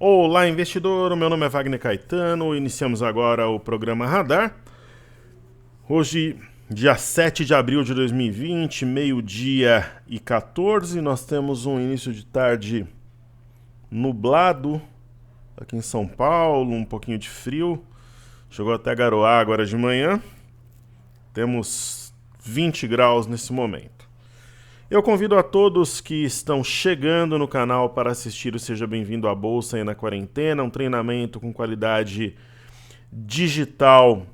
Olá, investidor. O meu nome é Wagner Caetano. Iniciamos agora o programa Radar. Hoje, dia 7 de abril de 2020, meio-dia e 14, nós temos um início de tarde nublado aqui em São Paulo, um pouquinho de frio. Chegou até a garoar agora de manhã. Temos 20 graus nesse momento. Eu convido a todos que estão chegando no canal para assistir o Seja Bem-vindo à Bolsa aí na Quarentena, um treinamento com qualidade digital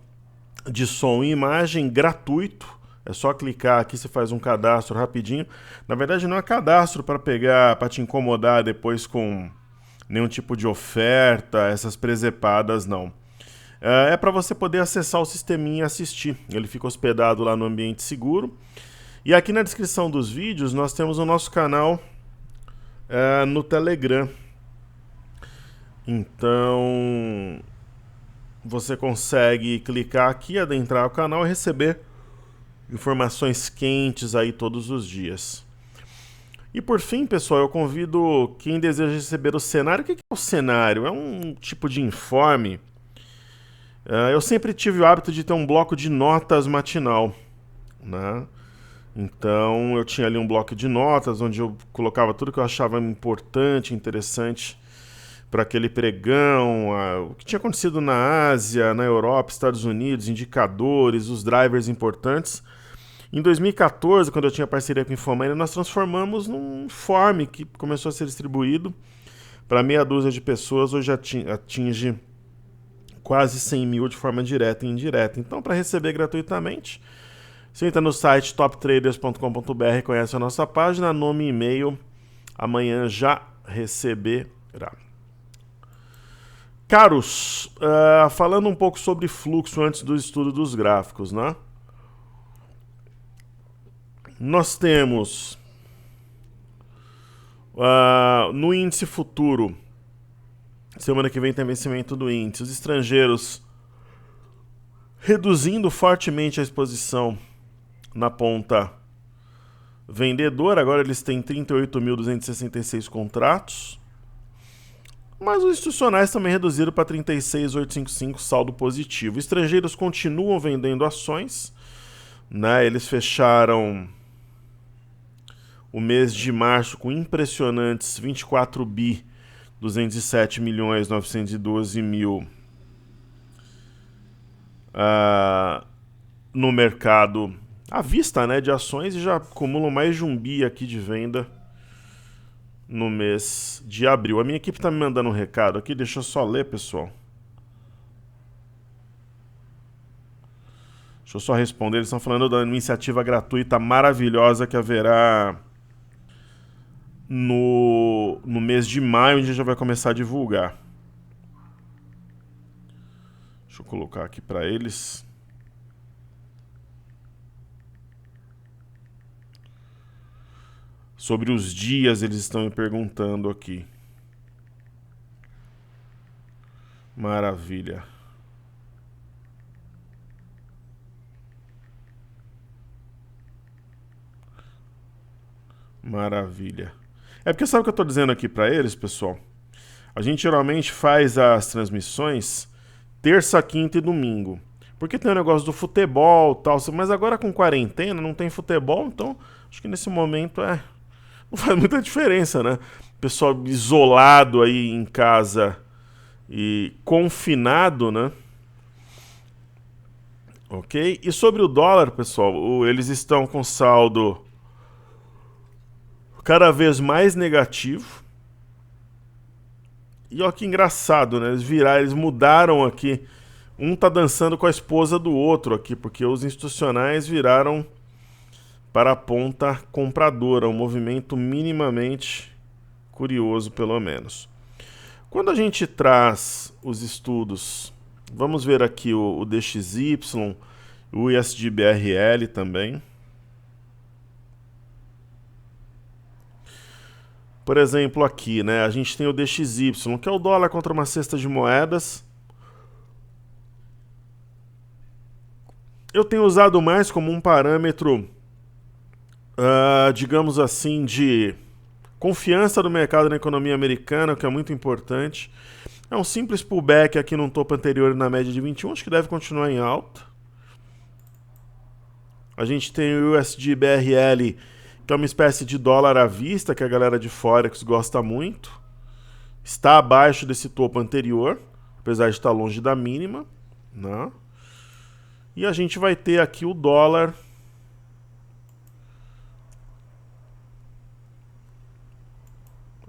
de som e imagem gratuito. É só clicar aqui, você faz um cadastro rapidinho. Na verdade não é cadastro para pegar, para te incomodar depois com nenhum tipo de oferta, essas presepadas não. É para você poder acessar o sisteminha e assistir. Ele fica hospedado lá no ambiente seguro. E aqui na descrição dos vídeos nós temos o nosso canal no Telegram. Então você consegue clicar aqui, adentrar o canal e receber informações quentes aí todos os dias. E por fim, pessoal, eu convido quem deseja receber o cenário. O que é o cenário? É um tipo de informe. Eu sempre tive o hábito de ter um bloco de notas matinal, né? Então eu tinha ali um bloco de notas onde eu colocava tudo que eu achava importante, interessante para aquele pregão, o que tinha acontecido na Ásia, na Europa, Estados Unidos, indicadores, os drivers importantes. Em 2014, quando eu tinha parceria com a Infomania, nós transformamos num informe que começou a ser distribuído para meia dúzia de pessoas, hoje atinge quase 100 mil de forma direta e indireta. Então, para receber gratuitamente, você entra no site toptraders.com.br, conhece a nossa página, nome e e-mail, amanhã já receberá. Caros, falando um pouco sobre fluxo antes do estudo dos gráficos, né? Nós temos no índice futuro, semana que vem tem vencimento do índice, os estrangeiros reduzindo fortemente a exposição na ponta vendedora. Agora eles têm 38.266 contratos, mas os institucionais também reduziram para 36.855 saldo positivo. Estrangeiros continuam vendendo ações, né? Eles fecharam o mês de março com impressionantes 24 bi 207 milhões 912 mil no mercado à vista, né, de ações, e já acumulam mais de um bi aqui de venda no mês de abril. A minha equipe está me mandando um recado aqui, deixa eu só ler, pessoal. Deixa eu só responder. Eles estão falando da iniciativa gratuita maravilhosa que haverá no mês de maio, onde a gente já vai começar a divulgar. Deixa eu colocar aqui para eles. Sobre os dias, eles estão me perguntando aqui. Maravilha. Maravilha. É porque sabe o que eu estou dizendo aqui para eles, pessoal? A gente geralmente faz as transmissões terça, quinta e domingo. Porque tem o negócio do futebol e tal, mas agora com quarentena não tem futebol, então acho que nesse momento não faz muita diferença, né? Pessoal isolado aí em casa e confinado, né? Ok? E sobre o dólar, pessoal, eles estão com saldo cada vez mais negativo. E olha que engraçado, né? Eles mudaram aqui. Um tá dançando com a esposa do outro aqui, porque os institucionais viraram para a ponta compradora, um movimento minimamente curioso, pelo menos. Quando a gente traz os estudos, vamos ver aqui o DXY, o ISD-BRL também. Por exemplo, aqui, né, a gente tem o DXY, que é o dólar contra uma cesta de moedas. Eu tenho usado mais como um parâmetro, digamos assim, de Confiança do mercado na economia americana, o que é muito importante. É um simples pullback aqui num topo anterior na média de 21, acho que deve continuar em alta. A gente tem o USD BRL, que é uma espécie de dólar à vista, que a galera de Forex gosta muito. Está abaixo desse topo anterior, apesar de estar longe da mínima, né? E a gente vai ter aqui o dólar.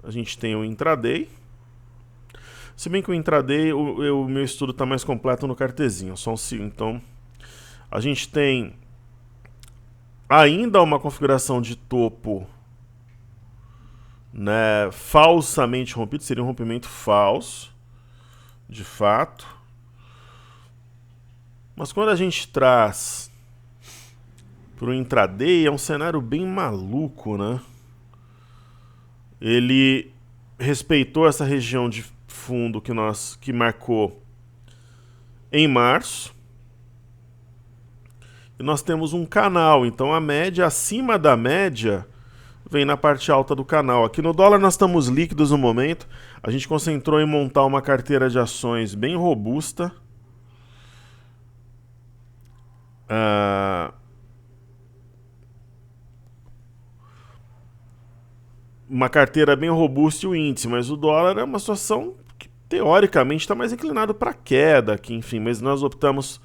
A gente tem o intraday. Se bem que o intraday, o meu estudo está mais completo no cartezinho, só um segundo. Então, a gente tem ainda uma configuração de topo, né, falsamente rompido, seria um rompimento falso, de fato. Mas quando a gente traz para o intraday, é um cenário bem maluco, né? Ele respeitou essa região de fundo que marcou em março. E nós temos um canal, então a média acima da média vem na parte alta do canal. Aqui no dólar nós estamos líquidos no momento. A gente concentrou em montar uma carteira de ações bem robusta. Uma carteira bem robusta e o índice, mas o dólar é uma situação que teoricamente está mais inclinado para queda aqui, enfim, mas nós optamos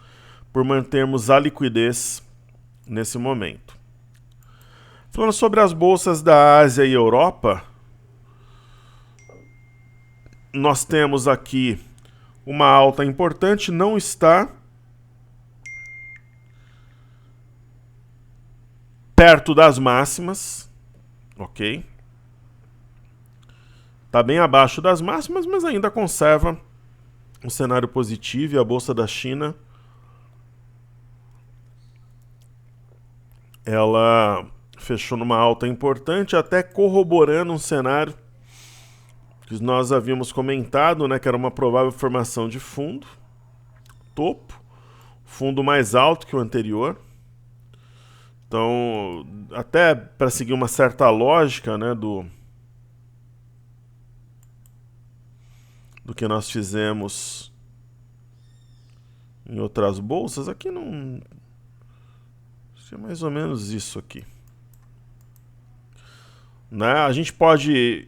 por mantermos a liquidez nesse momento. Falando sobre as bolsas da Ásia e Europa, nós temos aqui uma alta importante, não está perto das máximas, ok? Está bem abaixo das máximas, mas ainda conserva um cenário positivo. E a Bolsa da China, ela fechou numa alta importante, até corroborando um cenário que nós havíamos comentado, né, que era uma provável formação de fundo, topo, fundo mais alto que o anterior. Então, até para seguir uma certa lógica, né, do que nós fizemos em outras bolsas, aqui não... é mais ou menos isso aqui. Né? A gente pode...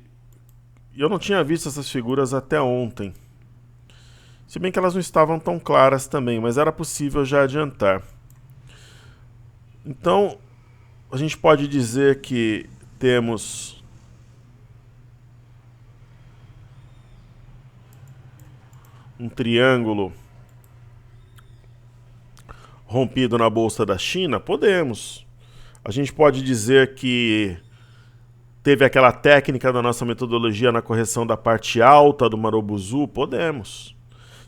Eu não tinha visto essas figuras até ontem. Se bem que elas não estavam tão claras também, mas era possível já adiantar. Então, a gente pode dizer que temos um triângulo rompido na Bolsa da China? Podemos. A gente pode dizer que teve aquela técnica da nossa metodologia na correção da parte alta do Marubozu? Podemos.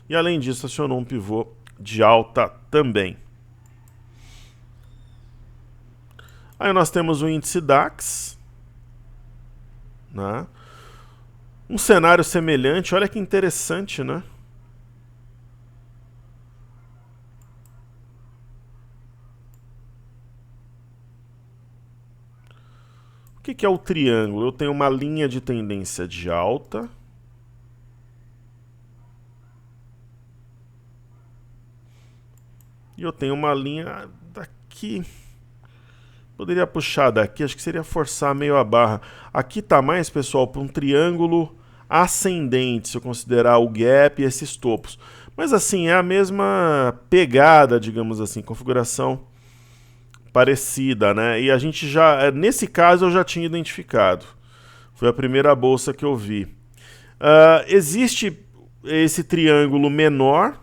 E além disso, acionou um pivô de alta também. Aí nós temos o índice DAX, né? Um cenário semelhante, olha que interessante, né? O que é o triângulo? Eu tenho uma linha de tendência de alta. E eu tenho uma linha daqui. Poderia puxar daqui, acho que seria forçar meio a barra. Aqui está mais, pessoal, para um triângulo ascendente, se eu considerar o gap e esses topos. Mas assim, é a mesma pegada, digamos assim, configuração parecida, né? E a gente já, nesse caso eu já tinha identificado. Foi a primeira bolsa que eu vi. Existe esse triângulo menor,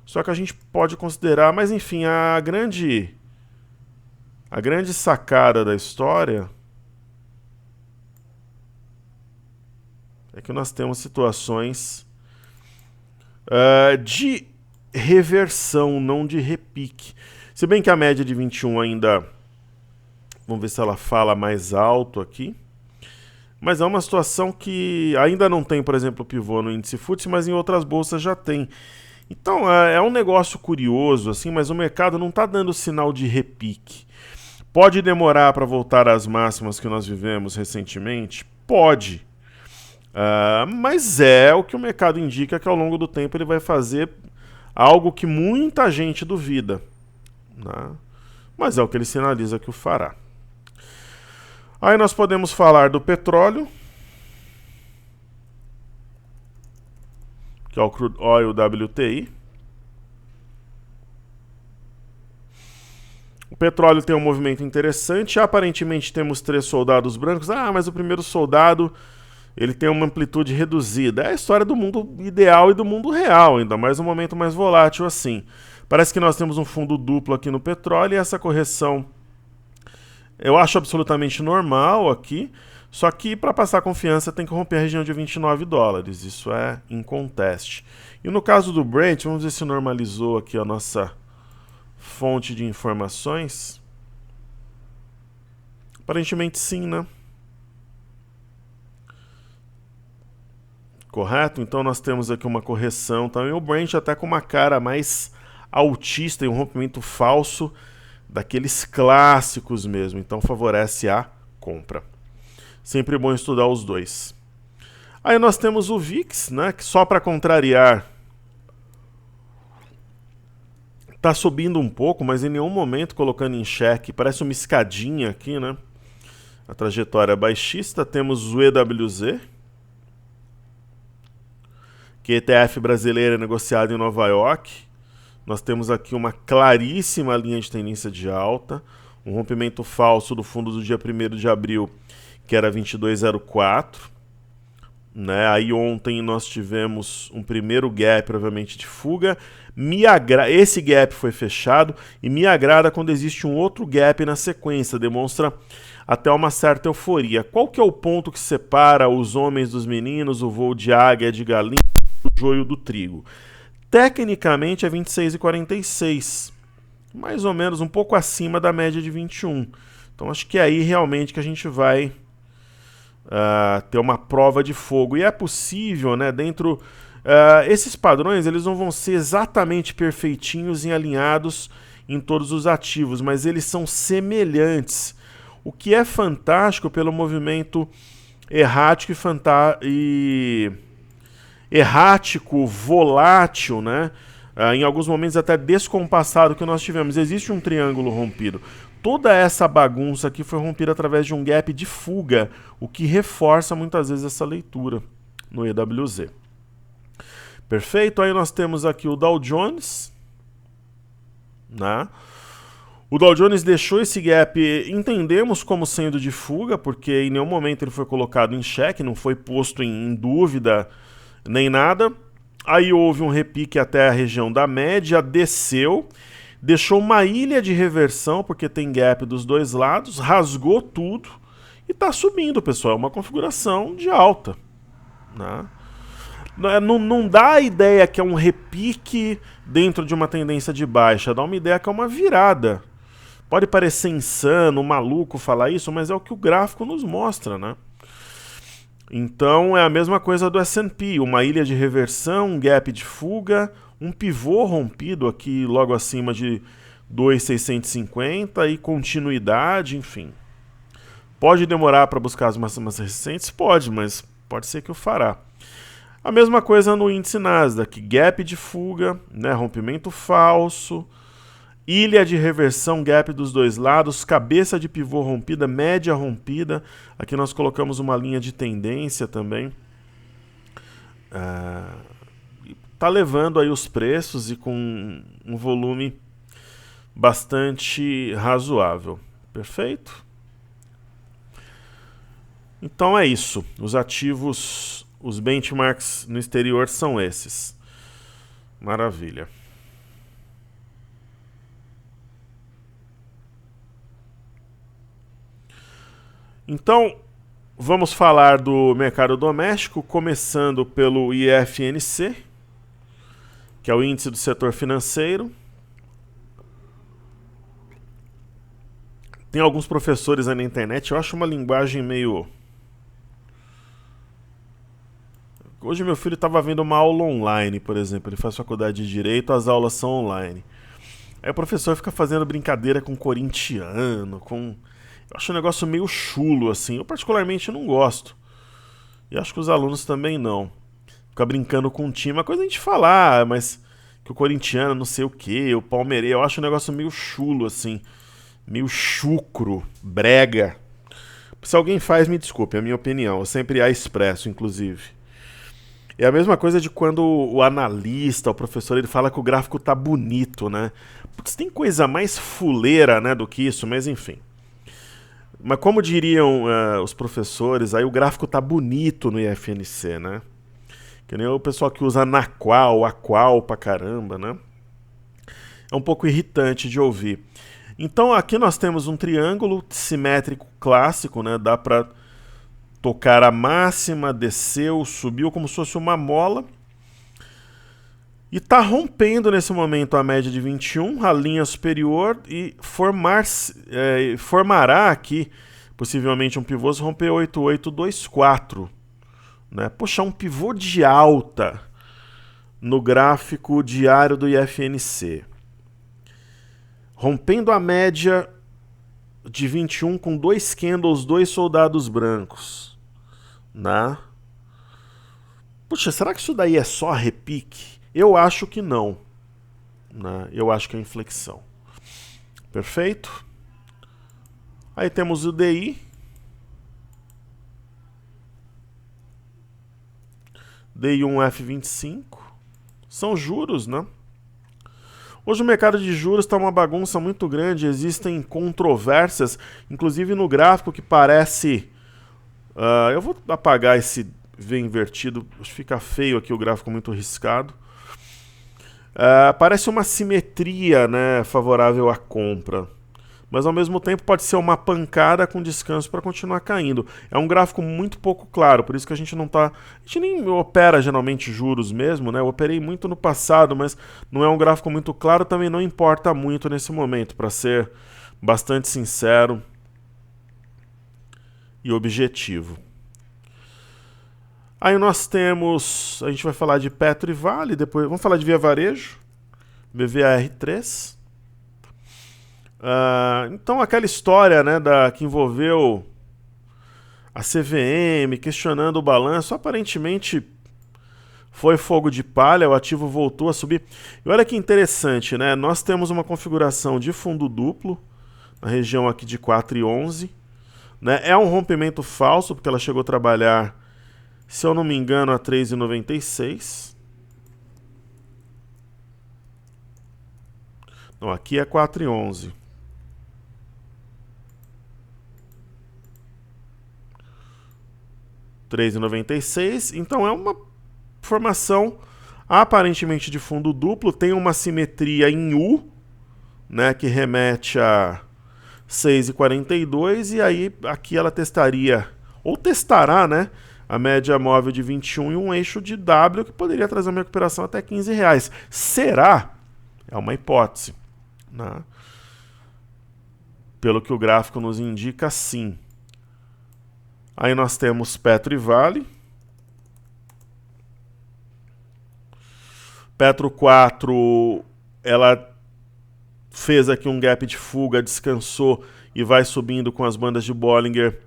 só que a gente pode considerar, mas enfim, a grande sacada da história é que nós temos situações de reversão, não de repique. Se bem que a média de 21 ainda... Vamos ver se ela fala mais alto aqui. Mas é uma situação que ainda não tem, por exemplo, pivô no índice FTSE, mas em outras bolsas já tem. Então, é um negócio curioso, assim, mas o mercado não está dando sinal de repique. Pode demorar para voltar às máximas que nós vivemos recentemente? Pode. Mas é o que o mercado indica que ao longo do tempo ele vai fazer algo que muita gente duvida, né? Mas é o que ele sinaliza que o fará. Aí nós podemos falar do petróleo, que é o Crude Oil WTI. O petróleo tem um movimento interessante. Aparentemente temos 3 soldados brancos. Mas o primeiro soldado ele tem uma amplitude reduzida. É a história do mundo ideal e do mundo real, ainda mais um momento mais volátil assim. Parece que nós temos um fundo duplo aqui no petróleo e essa correção eu acho absolutamente normal aqui. Só que para passar confiança tem que romper a região de $29. Isso é inconteste. E no caso do Brent, vamos ver se normalizou aqui a nossa fonte de informações. Aparentemente sim, né? Correto? Então nós temos aqui uma correção também. O Brent até com uma cara mais altista e um rompimento falso daqueles clássicos mesmo. Então favorece a compra. Sempre bom estudar os dois. Aí nós temos o VIX, né? Que só para contrariar tá subindo um pouco, mas em nenhum momento colocando em xeque. Parece uma escadinha aqui, né? A trajetória baixista. Temos o EWZ, que é ETF brasileiro negociado em Nova York. Nós temos aqui uma claríssima linha de tendência de alta. Um rompimento falso do fundo do dia 1º de abril, que era 22,04. Né? Aí ontem nós tivemos um primeiro gap, provavelmente de fuga. Esse gap foi fechado e me agrada quando existe um outro gap na sequência, demonstra até uma certa euforia. Qual que é o ponto que separa os homens dos meninos, o voo de águia de galinha, o joio do trigo? Tecnicamente é 26,46, mais ou menos um pouco acima da média de 21. Então acho que é aí realmente que a gente vai ter uma prova de fogo. E é possível, né, dentro... esses padrões eles não vão ser exatamente perfeitinhos e alinhados em todos os ativos, mas eles são semelhantes. O que é fantástico pelo movimento errático errático, volátil, né? Em alguns momentos até descompassado que nós tivemos. Existe um triângulo rompido. Toda essa bagunça aqui foi rompida através de um gap de fuga, o que reforça muitas vezes essa leitura no EWZ. Perfeito? Aí nós temos aqui o Dow Jones, né? O Dow Jones deixou esse gap, entendemos como sendo de fuga, porque em nenhum momento ele foi colocado em xeque, não foi posto em dúvida nem nada. Aí houve um repique até a região da média, desceu, deixou uma ilha de reversão, porque tem gap dos dois lados, rasgou tudo e está subindo, pessoal. É uma configuração de alta, né? Não dá a ideia que é um repique dentro de uma tendência de baixa, dá uma ideia que é uma virada. Pode parecer insano, maluco falar isso, mas é o que o gráfico nos mostra, né? Então é a mesma coisa do S&P, uma ilha de reversão, um gap de fuga, um pivô rompido aqui logo acima de 2.650 e continuidade, enfim. Pode demorar para buscar as máximas recentes? Pode, mas pode ser que o fará. A mesma coisa no índice Nasdaq, gap de fuga, né, rompimento falso, ilha de reversão, gap dos dois lados, cabeça de pivô rompida, média rompida. Aqui nós colocamos uma linha de tendência também. Tá levando aí os preços e com um volume bastante razoável. Perfeito? Então é isso. Os ativos, os benchmarks no exterior são esses. Maravilha. Então, vamos falar do mercado doméstico, começando pelo IFNC, que é o índice do setor financeiro. Tem alguns professores aí na internet, eu acho uma linguagem meio... Hoje meu filho estava vendo uma aula online, por exemplo, ele faz faculdade de Direito, as aulas são online. Aí o professor fica fazendo brincadeira com corintiano, com... Eu acho um negócio meio chulo, assim. Eu particularmente não gosto. E acho que os alunos também não. Fica brincando com o time, é coisa a gente falar, mas que o corintiano não sei o que, o palmeirense, eu acho um negócio meio chulo, assim, meio chucro, brega. Se alguém faz, me desculpe, é a minha opinião, eu sempre a expresso, inclusive. É a mesma coisa de quando o analista, o professor, ele fala que o gráfico tá bonito, né? Putz, tem coisa mais fuleira, né, do que isso, mas enfim. Mas como diriam os professores, aí o gráfico tá bonito no IFNC, né? Que nem o pessoal que usa Naqual, Aqual pra caramba, né? É um pouco irritante de ouvir. Então aqui nós temos um triângulo simétrico clássico, né? Dá pra tocar a máxima, desceu, subiu como se fosse uma mola. E está rompendo nesse momento a média de 21, a linha superior, e formará aqui, possivelmente um pivô, se romper 8824. Né? Puxa, um pivô de alta no gráfico diário do IFNC. Rompendo a média de 21 com dois candles, dois soldados brancos. Né? Puxa, será que isso daí é só repique? Eu acho que não. Né? Eu acho que é inflexão. Perfeito? Aí temos o DI. DI1F25. São juros, né? Hoje o mercado de juros está uma bagunça muito grande. Existem controvérsias, inclusive no gráfico que parece... eu vou apagar esse V invertido. Acho que fica feio aqui o gráfico muito riscado. Parece uma simetria, né, favorável à compra, mas ao mesmo tempo pode ser uma pancada com descanso para continuar caindo. É um gráfico muito pouco claro, por isso que a gente não tá... A gente nem opera geralmente juros mesmo, né? Eu operei muito no passado, mas não é um gráfico muito claro, também não importa muito nesse momento, para ser bastante sincero e objetivo. Aí nós temos, a gente vai falar de Petro e Vale, depois vamos falar de Via Varejo, VVAR3. Então aquela história, né, que envolveu a CVM questionando o balanço, aparentemente foi fogo de palha, o ativo voltou a subir. E olha que interessante, né? Nós temos uma configuração de fundo duplo, na região aqui de 4,11. Né? É um rompimento falso, porque ela chegou a trabalhar, se eu não me engano, a 3,96. Não, aqui é 4,11. R$3,96. Então é uma formação aparentemente de fundo duplo. Tem uma simetria em U, né, que remete a 6,42. E aí aqui ela testaria, ou testará, né, a média móvel de 21 e um eixo de W que poderia trazer uma recuperação até R$15. Será? É uma hipótese. Né? Pelo que o gráfico nos indica, sim. Aí nós temos Petro e Vale. Petro 4, ela fez aqui um gap de fuga, descansou e vai subindo com as bandas de Bollinger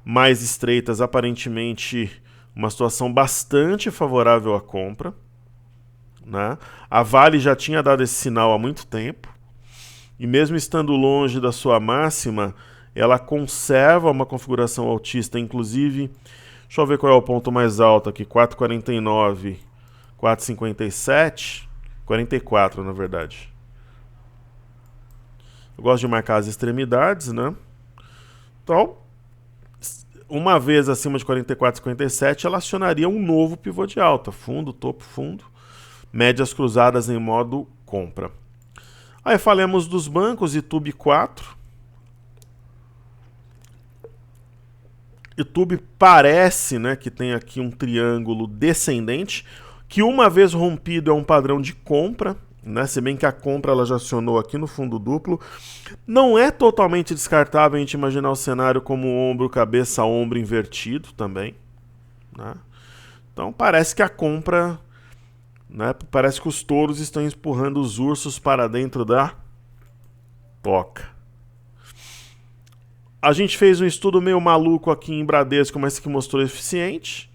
mais estreitas, aparentemente uma situação bastante favorável à compra. Né? A Vale já tinha dado esse sinal há muito tempo, e mesmo estando longe da sua máxima, ela conserva uma configuração altista, inclusive, deixa eu ver qual é o ponto mais alto aqui, 4,49, 4,57, 44 na verdade. Eu gosto de marcar as extremidades, né? Então, uma vez acima de 44,57, ela acionaria um novo pivô de alta, fundo, topo, fundo, médias cruzadas em modo compra. Aí falamos dos bancos, Itube 4. Itube parece, né, que tem aqui um triângulo descendente, que uma vez rompido é um padrão de compra, né, se bem que a compra ela já acionou aqui no fundo duplo. Não é totalmente descartável a gente imaginar o cenário como ombro, cabeça, ombro invertido também. Né? Então parece que a compra, né, parece que os touros estão empurrando os ursos para dentro da toca. A gente fez um estudo meio maluco aqui em Bradesco, mas que mostrou eficiente.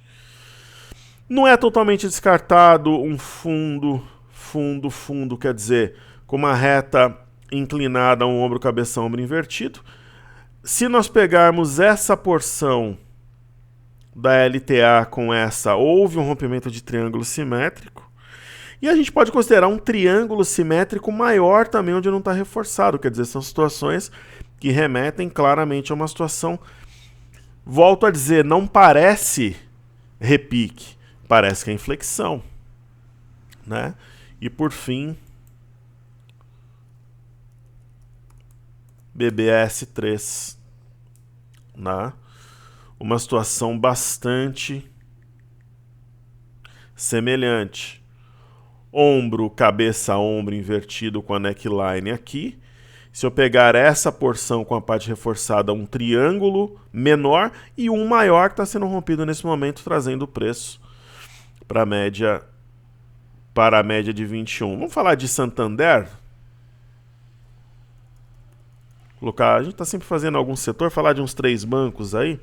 Não é totalmente descartado um fundo, quer dizer, com uma reta inclinada, um ombro, cabeça, ombro invertido. Se nós pegarmos essa porção da LTA com essa, houve um rompimento de triângulo simétrico. E a gente pode considerar um triângulo simétrico maior também, onde não está reforçado. Quer dizer, são situações que remetem claramente a uma situação. Volto a dizer, não parece repique, parece que é inflexão, né? E por fim, BBS3, né? Uma situação bastante semelhante. Ombro, cabeça, ombro invertido com a neckline aqui. Se eu pegar essa porção com a parte reforçada, um triângulo menor e um maior que está sendo rompido nesse momento, trazendo o preço para a média de 21. Vamos falar de Santander? A gente está sempre fazendo algum setor, falar de uns 3 bancos aí.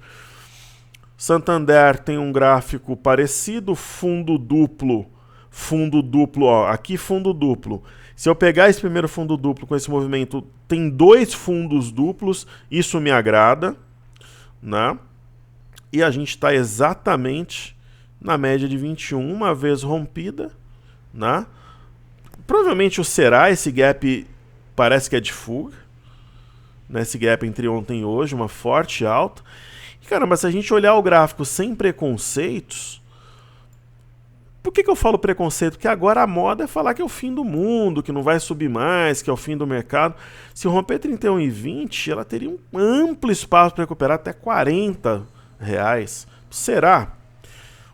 Santander tem um gráfico parecido, fundo duplo, ó, aqui fundo duplo. Se eu pegar esse primeiro fundo duplo com esse movimento, tem 2 fundos duplos, isso me agrada, né? E a gente está exatamente na média de 21, uma vez rompida, né? Provavelmente o será, esse gap parece que é de fuga, né? Esse gap entre ontem e hoje, uma forte alta. E, caramba, se a gente olhar o gráfico sem preconceitos, por que eu falo preconceito? Porque agora a moda é falar que é o fim do mundo, que não vai subir mais, que é o fim do mercado. Se romper 31,20, ela teria um amplo espaço para recuperar até R$40. Será?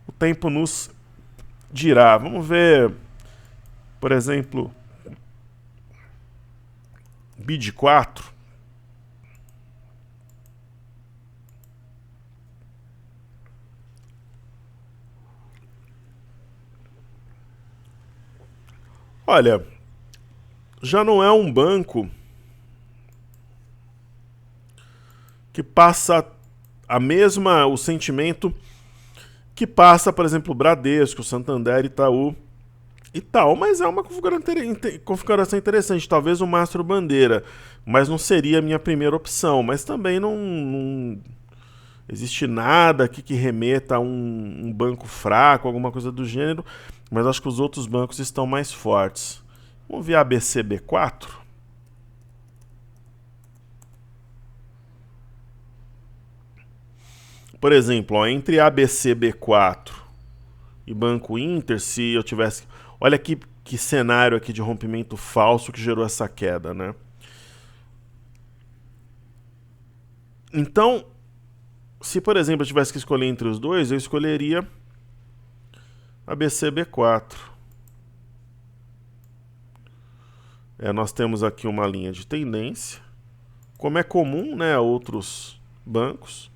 O tempo nos dirá. Vamos ver, por exemplo, BID 4. Olha, já não é um banco que passa o sentimento que passa, por exemplo, o Bradesco, Santander, Itaú e tal, mas é uma configuração interessante, talvez o Mastro Bandeira, mas não seria a minha primeira opção, mas também não existe nada aqui que remeta a um banco fraco, alguma coisa do gênero, mas acho que os outros bancos estão mais fortes. Vamos ver a ABCB4. Por exemplo, ó, entre ABCB4 e Banco Inter, se eu tivesse... Olha que cenário aqui de rompimento falso que gerou essa queda, né? Então, se, por exemplo, eu tivesse que escolher entre os dois, eu escolheria a BCB4. Nós temos aqui uma linha de tendência, como é comum, né, a outros bancos.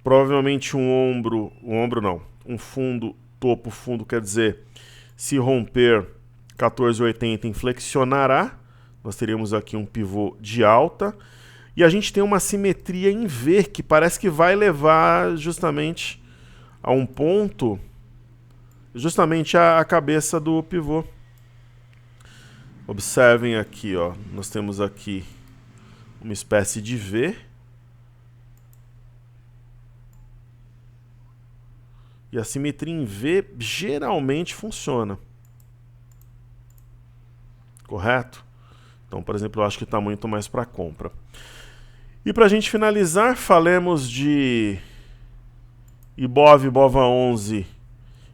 Provavelmente um fundo, topo fundo, quer dizer, se romper 14,80 inflexionará. Nós teríamos aqui um pivô de alta. E a gente tem uma simetria em V, que parece que vai levar justamente a um ponto, justamente a cabeça do pivô. Observem aqui, ó, nós temos aqui uma espécie de V. E a simetria em V geralmente funciona. Correto? Então, por exemplo, eu acho que está muito mais para compra. E para a gente finalizar, falemos de IBOV, BOVA11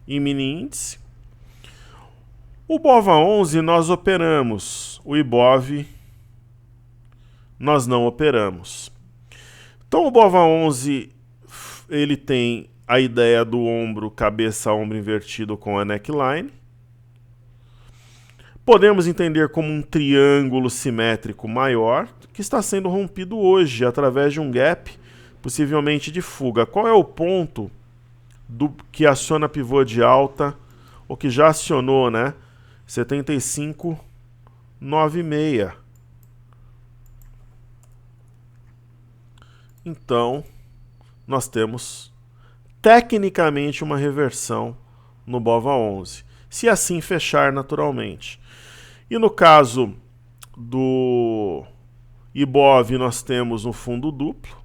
e mini índice. O BOVA11 nós operamos, o IBOV nós não operamos. Então o BOVA11 ele tem a ideia do ombro, cabeça, ombro invertido com a neckline. Podemos entender como um triângulo simétrico maior que está sendo rompido hoje através de um gap, possivelmente de fuga. Qual é o ponto que aciona pivô de alta, ou que já acionou, né? 75,96. Então, nós temos tecnicamente uma reversão no BOVA11, se assim fechar naturalmente. E no caso do IBOV, nós temos um fundo duplo,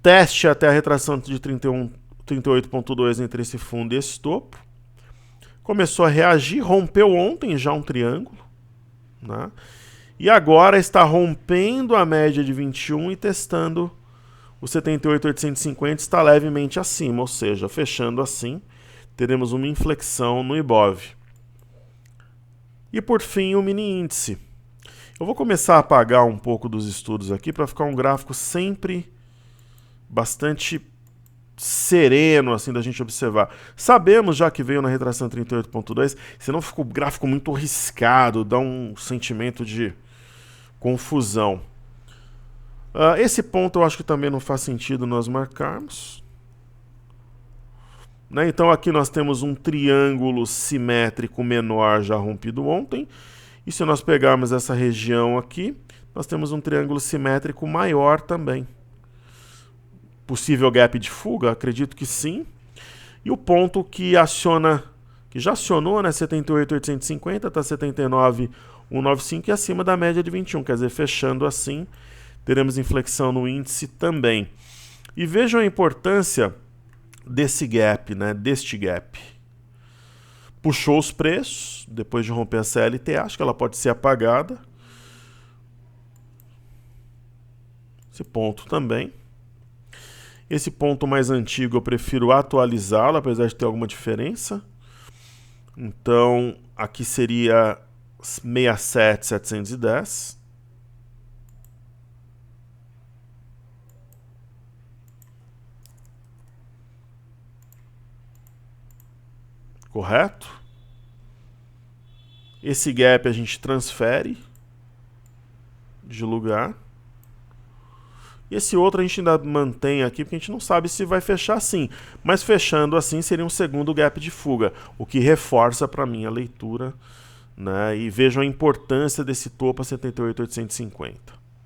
teste até a retração de 38,2 entre esse fundo e esse topo, começou a reagir, rompeu ontem já um triângulo, né? E agora está rompendo a média de 21 e testando o 78.850, está levemente acima, ou seja, fechando assim, teremos uma inflexão no IBOV. E por fim, o mini índice. Eu vou começar a apagar um pouco dos estudos aqui para ficar um gráfico sempre bastante sereno assim da gente observar. Sabemos já que veio na retração 38.2, senão fica o gráfico muito riscado, dá um sentimento de confusão. Esse ponto eu acho que também não faz sentido nós marcarmos. Né? Então aqui nós temos um triângulo simétrico menor já rompido ontem. E se nós pegarmos essa região aqui, nós temos um triângulo simétrico maior também. Possível gap de fuga? Acredito que sim. E o ponto que aciona, que já acionou, né, 78.850, está 79.195 e acima da média de 21. Quer dizer, fechando assim, teremos inflexão no índice também. E vejam a importância desse gap, né, deste gap. Puxou os preços, depois de romper a CLT, acho que ela pode ser apagada. Esse ponto também. Esse ponto mais antigo eu prefiro atualizá-lo, apesar de ter alguma diferença. Então, aqui seria 67.710. Correto? Esse gap a gente transfere de lugar. E esse outro a gente ainda mantém aqui, porque a gente não sabe se vai fechar assim. Mas fechando assim seria um segundo gap de fuga, o que reforça para mim a leitura, né? E vejam a importância desse topo a 78.850.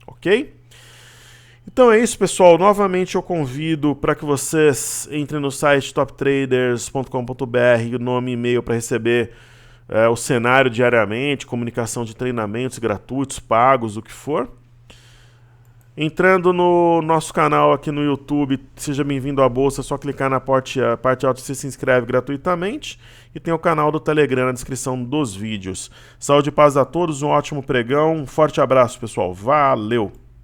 Ok? Então é isso, pessoal. Novamente eu convido para que vocês entrem no site toptraders.com.br, nome e e-mail para receber o cenário diariamente, comunicação de treinamentos gratuitos, pagos, o que for. Entrando no nosso canal aqui no YouTube, seja bem-vindo à Bolsa, é só clicar na parte alta e você se inscreve gratuitamente. E tem o canal do Telegram na descrição dos vídeos. Saúde e paz a todos, um ótimo pregão, um forte abraço, pessoal. Valeu!